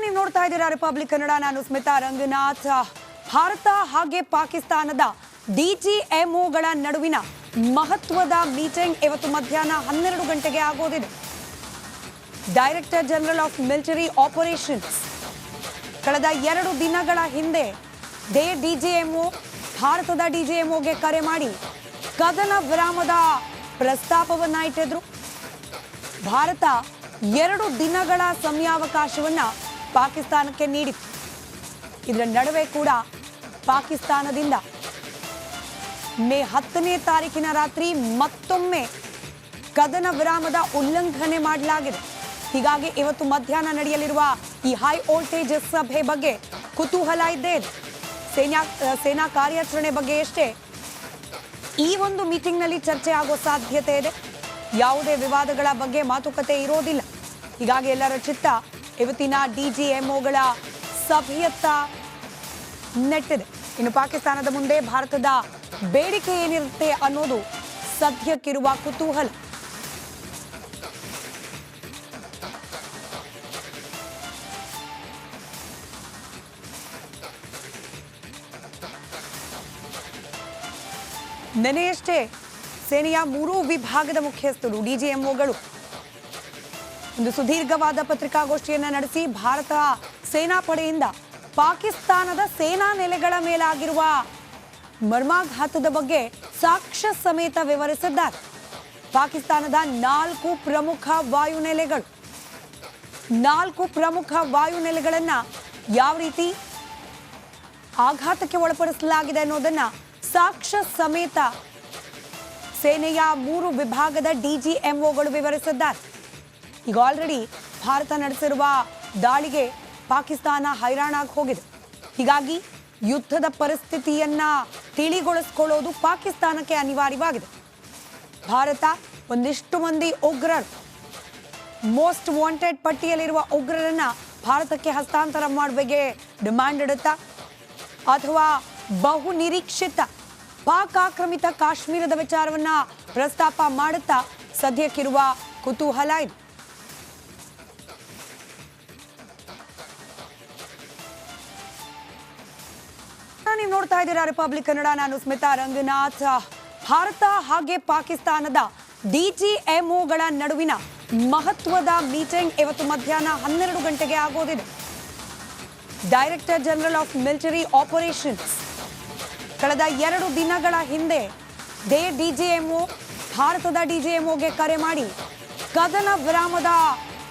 ನೀವು ನೋಡ್ತಾ ಇದ್ದೀರಾ ರಿಪಬ್ಲಿಕ್ ಕನ್ನಡ. ನಾನು ಸ್ಮಿತಾ ರಂಗನಾಥ್. ಭಾರತ ಹಾಗೆ ಪಾಕಿಸ್ತಾನದ ಡಿಜಿಎಂಒಗಳ ನಡುವಿನ ಮಹತ್ವದ ಮೀಟಿಂಗ್ ಇವತ್ತು ಮಧ್ಯಾಹ್ನ 12 ಗಂಟೆಗೆ ಆಗೋದಿದೆ. Director general of military operations ಕಳೆದ 2 ದಿನಗಳ ಹಿಂದೆ ಡಿಜಿಎಂಒ ಭಾರತದ ಡಿಜಿಎಂಒಗೆ ಕರೆ ಮಾಡಿ ಕದನ ವಿರಾಮದ ಪ್ರಸ್ತಾಪವನ್ನ ಇಟ್ಟಿದ್ರು. ಭಾರತ 2 ದಿನಗಳ ಸಮಯಾವಕಾಶವನ್ನ ಪಾಕಿಸ್ತಾನಕ್ಕೆ ನೀಡಿತ್ತು. ಇದರ ನಡುವೆ ಕೂಡ ಪಾಕಿಸ್ತಾನದಿಂದ ಮೇ 10ನೇ ತಾರೀಕಿನ ರಾತ್ರಿ ಮತ್ತೊಮ್ಮೆ ಕದನ ವಿರಾಮದ ಉಲ್ಲಂಘನೆ ಮಾಡಲಾಗಿದೆ. ಹೀಗಾಗಿ ಇವತ್ತು ಮಧ್ಯಾಹ್ನ ನಡೆಯಲಿರುವ ಈ ಹೈ ವೋಲ್ಟೇಜ್ ಸಭೆ ಬಗ್ಗೆ ಕುತೂಹಲ ಇದ್ದೇ ಇದೆ. ಸೇನಾ ಕಾರ್ಯಾಚರಣೆ ಬಗ್ಗೆ ಅಷ್ಟೇ ಈ ಒಂದು ಮೀಟಿಂಗ್ನಲ್ಲಿ ಚರ್ಚೆ ಆಗೋ ಸಾಧ್ಯತೆ ಇದೆ. ಯಾವುದೇ ವಿವಾದಗಳ ಬಗ್ಗೆ ಮಾತುಕತೆ ಇರೋದಿಲ್ಲ. ಹೀಗಾಗಿ ಎಲ್ಲರ ಚಿತ್ತ ಇವತ್ತಿನ ಡಿಜಿಎಂಒಗಳ ಸಭೆಯತ್ತ ನೆಟ್ಟಿದೆ. ಇನ್ನು ಪಾಕಿಸ್ತಾನದ ಮುಂದೆ ಭಾರತದ ಬೇಡಿಕೆ ಏನಿರುತ್ತೆ ಅನ್ನೋದು ಸದ್ಯಕ್ಕಿರುವ ಕುತೂಹಲ. ನೆನೆಯಷ್ಟೇ ಸೇನೆಯ 3 ವಿಭಾಗದ ಮುಖ್ಯಸ್ಥರು ಡಿಜಿಎಂಒಗಳು ಒಂದು ಸುದೀರ್ಘವಾದ ಪತ್ರಿಕಾಗೋಷ್ಠಿಯನ್ನು ನಡೆಸಿ ಭಾರತ ಸೇನಾಪಡೆಯಿಂದ ಪಾಕಿಸ್ತಾನದ ಸೇನಾ ನೆಲೆಗಳ ಮೇಲಾಗಿರುವ ಮರ್ಮಾಘಾತದ ಬಗ್ಗೆ ಸಾಕ್ಷ್ಯ ಸಮೇತ ವಿವರಿಸಿದ್ದಾರೆ. ಪಾಕಿಸ್ತಾನದ 4 ಪ್ರಮುಖ ವಾಯುನೆಲೆಗಳನ್ನ ಯಾವ ರೀತಿ ಆಘಾತಕ್ಕೆ ಒಳಪಡಿಸಲಾಗಿದೆ ಅನ್ನೋದನ್ನ ಸಾಕ್ಷ್ಯ ಸಮೇತ ಸೇನೆಯ 3 ವಿಭಾಗದ ಡಿಜಿಎಂಒಗಳು ವಿವರಿಸಿದ್ದಾರೆ. ಈಗ ಆಲ್ರೆಡಿ ಭಾರತ ನಡೆಸಿರುವ ದಾಳಿಗೆ ಪಾಕಿಸ್ತಾನ ಹೈರಾಣಾಗಿ ಹೋಗಿದೆ. ಹೀಗಾಗಿ ಯುದ್ಧದ ಪರಿಸ್ಥಿತಿಯನ್ನ ತಿಳಿಗೊಳಿಸಿಕೊಳ್ಳೋದು ಪಾಕಿಸ್ತಾನಕ್ಕೆ ಅನಿವಾರ್ಯವಾಗಿದೆ. ಭಾರತ ಒಂದಿಷ್ಟು ಮಂದಿ ಉಗ್ರರು, ಮೋಸ್ಟ್ ವಾಂಟೆಡ್ ಪಟ್ಟಿಯಲ್ಲಿರುವ ಉಗ್ರರನ್ನ ಭಾರತಕ್ಕೆ ಹಸ್ತಾಂತರ ಮಾಡುವಿಗೆ ಡಿಮ್ಯಾಂಡ್ ಇಡುತ್ತಾ ಅಥವಾ ಬಹು ನಿರೀಕ್ಷಿತ ಪಾಕ್ ಆಕ್ರಮಿತ ಕಾಶ್ಮೀರದ ವಿಚಾರವನ್ನ ಪ್ರಸ್ತಾಪ ಮಾಡುತ್ತಾ ಸದ್ಯಕ್ಕಿರುವ ಕುತೂಹಲ ಇದೆ. ನೀವು ನೋಡ್ತಾ ಇದ್ದೀರಾ ರಿಪಬ್ಲಿಕ್ ಕನ್ನಡ. ನಾನು ಸ್ಮಿತಾ ರಂಗನಾಥ್. ಭಾರತ ಹಾಗೆ ಪಾಕಿಸ್ತಾನದ ಡಿಜಿಎಂಒಗಳ ನಡುವಿನ ಮಹತ್ವದ ಮೀಟಿಂಗ್ ಇವತ್ತು ಮಧ್ಯಾಹ್ನ 12 ಗಂಟೆಗೆ ಆಗೋದಿದೆ. Director general of military operations ಕಳೆದ 2 ದಿನಗಳ ಹಿಂದೆ ಡಿಜಿಎಂಒ ಭಾರತದ ಡಿಜಿಎಂಒಗೆ ಕರೆ ಮಾಡಿ ಕದನ ವಿರಾಮದ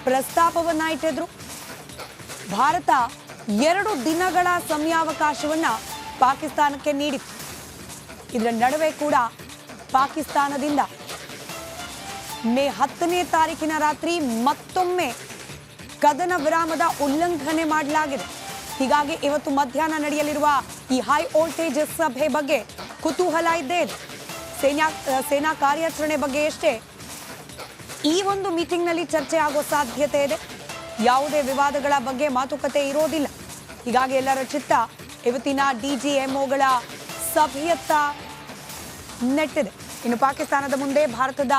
ಪ್ರಸ್ತಾಪವನ್ನ ಇಟ್ಟಿದ್ರು. ಭಾರತ 2 ದಿನಗಳ ಸಮಯಾವಕಾಶವನ್ನ ಪಾಕಿಸ್ತಾನಕ್ಕೆ ನೀಡಿತ್ತು. ಇದರ ನಡುವೆ ಕೂಡ ಪಾಕಿಸ್ತಾನದಿಂದ ಮೇ 10ನೇ ತಾರೀಕಿನ ರಾತ್ರಿ ಮತ್ತೊಮ್ಮೆ ಕದನ ವಿರಾಮದ ಉಲ್ಲಂಘನೆ ಮಾಡಲಾಗಿದೆ. ಹೀಗಾಗಿ ಇವತ್ತು ಮಧ್ಯಾಹ್ನ ನಡೆಯಲಿರುವ ಈ ಹೈ ವೋಲ್ಟೇಜ್ ಸಭೆ ಬಗ್ಗೆ ಕುತೂಹಲ ಇದ್ದೇ ಇದೆ. ಸೇನಾ ಕಾರ್ಯಾಚರಣೆ ಬಗ್ಗೆ ಅಷ್ಟೇ ಈ ಒಂದು ಮೀಟಿಂಗ್ನಲ್ಲಿ ಚರ್ಚೆ ಆಗೋ ಸಾಧ್ಯತೆ ಇದೆ. ಯಾವುದೇ ವಿವಾದಗಳ ಬಗ್ಗೆ ಮಾತುಕತೆ ಇರೋದಿಲ್ಲ. ಹೀಗಾಗಿ ಎಲ್ಲರ ಚಿತ್ತ ಇವತ್ತಿನ ಡಿಜಿಎಂಒಗಳ ಸಭೆಯತ್ತ ನೆಟ್ಟಿದೆ. ಇನ್ನು ಪಾಕಿಸ್ತಾನದ ಮುಂದೆ ಭಾರತದ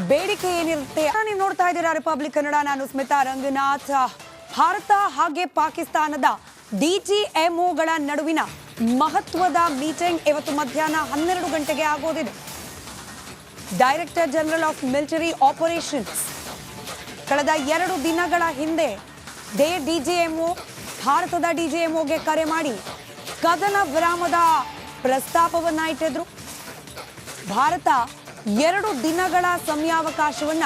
ಬೇಡಿಕೆ ಏನಿರುತ್ತೆ. ನೀವು ನೋಡ್ತಾ ಇದ್ದೀರಾ ರಿಪಬ್ಲಿಕ್ ಕನ್ನಡ. ನಾನು ಸ್ಮಿತಾ ರಂಗನಾಥ್. ಭಾರತ ಹಾಗೆ ಪಾಕಿಸ್ತಾನದ ಡಿಜಿಎಂಒಗಳ ನಡುವಿನ ಮಹತ್ವದ ಮೀಟಿಂಗ್ ಇವತ್ತು ಮಧ್ಯಾಹ್ನ 12 ಗಂಟೆಗೆ ಆಗೋದಿದೆ. Director general of military operations ಕಳೆದ 2 ದಿನಗಳ ಹಿಂದೆ ಡಿಜಿಎಂಒ ಭಾರತದ ಡಿಜಿಎಂಒಗೆ ಕರೆ ಮಾಡಿ ಕದನ ವಿರಾಮದ ಪ್ರಸ್ತಾಪವನ್ನ ಇಟ್ಟಿದ್ರು. ಭಾರತ 2 ದಿನಗಳ ಸಮಯಾವಕಾಶವನ್ನ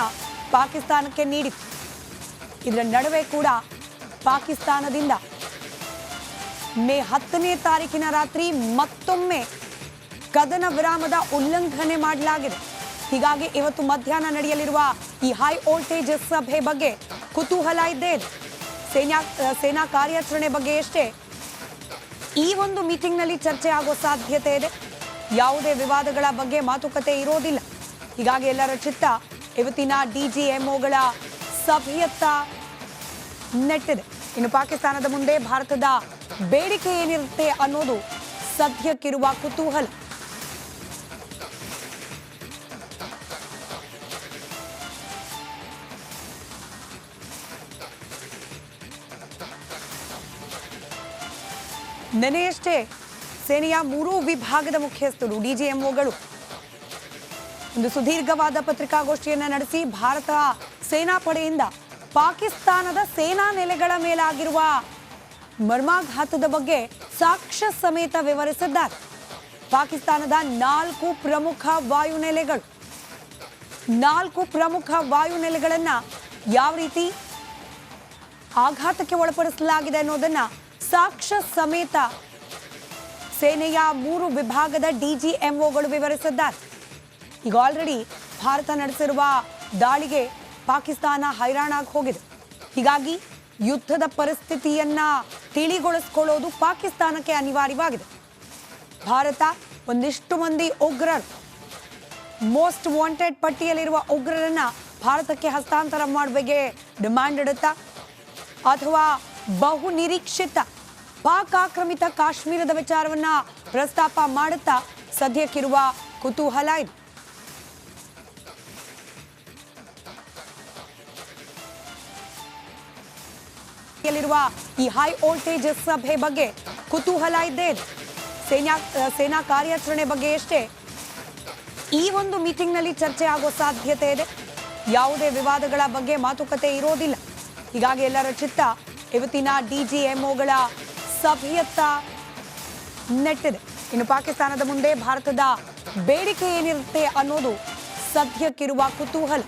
ಪಾಕಿಸ್ತಾನಕ್ಕೆ ನೀಡಿತ್ತು. ಇದರ ನಡುವೆ ಕೂಡ ಪಾಕಿಸ್ತಾನದಿಂದ ಮೇ 10ನೇ ತಾರೀಕಿನ ರಾತ್ರಿ ಮತ್ತೊಮ್ಮೆ ಕದನ ವಿರಾಮದ ಉಲ್ಲಂಘನೆ ಮಾಡಲಾಗಿದೆ. ಹೀಗಾಗಿ ಇವತ್ತು ಮಧ್ಯಾಹ್ನ ನಡೆಯಲಿರುವ ಈ ಹೈ ವೋಲ್ಟೇಜ್ ಸಭೆ ಬಗ್ಗೆ ಕುತೂಹಲ ಇದ್ದೇ ಇದೆ. ಸೇನಾ ಕಾರ್ಯಾಚರಣೆ ಬಗ್ಗೆ ಅಷ್ಟೇ ಈ ಒಂದು ಮೀಟಿಂಗ್ನಲ್ಲಿ ಚರ್ಚೆ ಆಗೋ ಸಾಧ್ಯತೆ ಇದೆ. ಯಾವುದೇ ವಿವಾದಗಳ ಬಗ್ಗೆ ಮಾತುಕತೆ ಇರೋದಿಲ್ಲ. ಹೀಗಾಗಿ ಎಲ್ಲರ ಚಿತ್ತ ಇವತ್ತಿನ ಡಿಜಿಎಂಒಗಳ ಸಭೆಯತ್ತ ನೆಟ್ಟಿದೆ. ಇನ್ನು ಪಾಕಿಸ್ತಾನದ ಮುಂದೆ ಭಾರತದ ಬೇಡಿಕೆ ಏನಿರುತ್ತೆ ಅನ್ನೋದು ಸದ್ಯಕ್ಕಿರುವ ಕುತೂಹಲ. ನೆನೆಯಷ್ಟೇ ಸೇನೆಯ 3 ವಿಭಾಗದ ಮುಖ್ಯಸ್ಥರು ಡಿಜಿಎಂಒಗಳು ಒಂದು ಸುದೀರ್ಘವಾದ ಪತ್ರಿಕಾಗೋಷ್ಠಿಯನ್ನು ನಡೆಸಿ ಭಾರತ ಸೇನಾಪಡೆಯಿಂದ ಪಾಕಿಸ್ತಾನದ ಸೇನಾ ನೆಲೆಗಳ ಮೇಲಾಗಿರುವ ಮರ್ಮಾಘಾತದ ಬಗ್ಗೆ ಸಾಕ್ಷ್ಯ ಸಮೇತ ವಿವರಿಸಿದ್ದಾರೆ. ಪಾಕಿಸ್ತಾನದ 4 ಪ್ರಮುಖ ವಾಯುನೆಲೆಗಳನ್ನು ಯಾವ ರೀತಿ ಆಘಾತಕ್ಕೆ ಒಳಪಡಿಸಲಾಗಿದೆ ಅನ್ನೋದನ್ನ ಸಾಕ್ಷ್ಯ ಸಮೇತ ಸೇನೆಯ 3 ವಿಭಾಗದ ಡಿಜಿಎಂಒಗಳು ವಿವರಿಸಿದ್ದಾರೆ. ಈಗ ಆಲ್ರೆಡಿ ಭಾರತ ನಡೆಸಿರುವ ದಾಳಿಗೆ ಪಾಕಿಸ್ತಾನ ಹೈರಾಣಾಗಿ ಹೋಗಿದೆ. ಹೀಗಾಗಿ ಯುದ್ಧದ ಪರಿಸ್ಥಿತಿಯನ್ನ ತಿಳಿಗೊಳಿಸಿಕೊಳ್ಳೋದು ಪಾಕಿಸ್ತಾನಕ್ಕೆ ಅನಿವಾರ್ಯವಾಗಿದೆ. ಭಾರತ ಒಂದಿಷ್ಟು ಮಂದಿ ಉಗ್ರರು, ಮೋಸ್ಟ್ ವಾಂಟೆಡ್ ಪಟ್ಟಿಯಲ್ಲಿರುವ ಉಗ್ರರನ್ನ ಭಾರತಕ್ಕೆ ಹಸ್ತಾಂತರ ಮಾಡಬೇಕೆ ಡಿಮ್ಯಾಂಡ್ ಇಡುತ್ತಾ ಅಥವಾ ಬಹು ನಿರೀಕ್ಷಿತ ಪಾಕ್ ಆಕ್ರಮಿತ ಕಾಶ್ಮೀರದ ವಿಚಾರವನ್ನ ಪ್ರಸ್ತಾಪ ಮಾಡುತ್ತಾ ಸದ್ಯಕ್ಕಿರುವ ಕುತೂಹಲ ಇದೆ. ಈ ಹೈ ವೋಲ್ಟೇಜ್ ಸಭೆ ಬಗ್ಗೆ ಕುತೂಹಲ ಇದ್ದೇ ಇದೆ. ಸೇನಾ ಕಾರ್ಯಾಚರಣೆ ಬಗ್ಗೆ ಅಷ್ಟೇ ಈ ಒಂದು ಮೀಟಿಂಗ್ನಲ್ಲಿ ಚರ್ಚೆ ಆಗೋ ಸಾಧ್ಯತೆ ಇದೆ. ಯಾವುದೇ ವಿವಾದಗಳ ಬಗ್ಗೆ ಮಾತುಕತೆ ಇರೋದಿಲ್ಲ. ಹೀಗಾಗಿ ಎಲ್ಲರ ಚಿತ್ತ ಇವತ್ತಿನ ಡಿಜಿಎಂಒಗಳ ಸಭೆಯತ್ತ ನೆಟ್ಟಿದೆ. ಇನ್ನು ಪಾಕಿಸ್ತಾನದ ಮುಂದೆ ಭಾರತದ ಬೇಡಿಕೆ ಏನಿರುತ್ತೆ ಅನ್ನೋದು ಸದ್ಯಕ್ಕಿರುವ ಕುತೂಹಲ.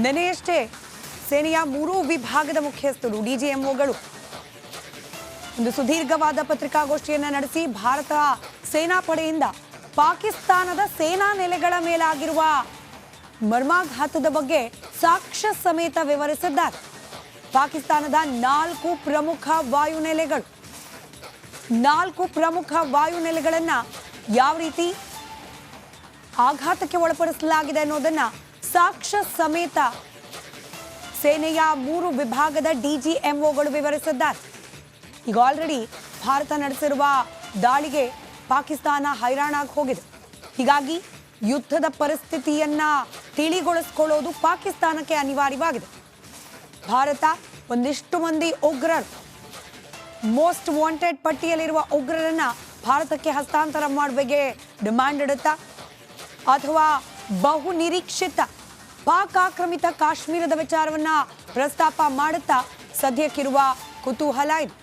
ನೆನೆಯಷ್ಟೇ ಸೇನೆಯ 3 ವಿಭಾಗದ ಮುಖ್ಯಸ್ಥರು ಡಿಜಿಎಂಒಗಳು ಒಂದು ಸುದೀರ್ಘವಾದ ಪತ್ರಿಕಾಗೋಷ್ಠಿಯನ್ನು ನಡೆಸಿ ಭಾರತ ಸೇನಾಪಡೆಯಿಂದ ಪಾಕಿಸ್ತಾನದ ಸೇನಾ ನೆಲೆಗಳ ಮೇಲಾಗಿರುವ ಮರ್ಮಾಘಾತದ ಬಗ್ಗೆ ಸಾಕ್ಷ್ಯ ಸಮೇತ ವಿವರಿಸಿದ್ದಾರೆ. ಪಾಕಿಸ್ತಾನದ 4 ಪ್ರಮುಖ ವಾಯುನೆಲೆಗಳನ್ನು ಯಾವ ರೀತಿ ಆಘಾತಕ್ಕೆ ಒಳಪಡಿಸಲಾಗಿದೆ ಅನ್ನೋದನ್ನ ಸಾಕ್ಷ್ಯ ಸಮೇತ ಸೇನೆಯ 3 ವಿಭಾಗದ ಡಿಜಿಎಂಒಗಳು ವಿವರಿಸಿದ್ದಾರೆ. ಈಗ ಆಲ್ರೆಡಿ ಭಾರತ ನಡೆಸಿರುವ ದಾಳಿಗೆ ಪಾಕಿಸ್ತಾನ ಹೈರಾಣಾಗಿ ಹೋಗಿದೆ. ಹೀಗಾಗಿ ಯುದ್ಧದ ಪರಿಸ್ಥಿತಿಯನ್ನ ತಿಳಿಗೊಳಿಸಿಕೊಳ್ಳೋದು ಪಾಕಿಸ್ತಾನಕ್ಕೆ ಅನಿವಾರ್ಯವಾಗಿದೆ. ಭಾರತ ಒಂದಿಷ್ಟು ಮಂದಿ ಉಗ್ರರು, ಮೋಸ್ಟ್ ವಾಂಟೆಡ್ ಪಟ್ಟಿಯಲ್ಲಿರುವ ಉಗ್ರರನ್ನ ಭಾರತಕ್ಕೆ ಹಸ್ತಾಂತರ ಮಾಡಬೇಕೆ ಡಿಮ್ಯಾಂಡ್ ಇಡುತ್ತಾ ಅಥವಾ ಬಹು ನಿರೀಕ್ಷಿತ ಪಾಕ್ ಆಕ್ರಮಿತ ಕಾಶ್ಮೀರದ ವಿಚಾರವನ್ನ ಪ್ರಸ್ತಾಪ ಮಾಡುತ್ತಾ ಸದ್ಯಕ್ಕಿರುವ ಕುತೂಹಲ ಇದೆ.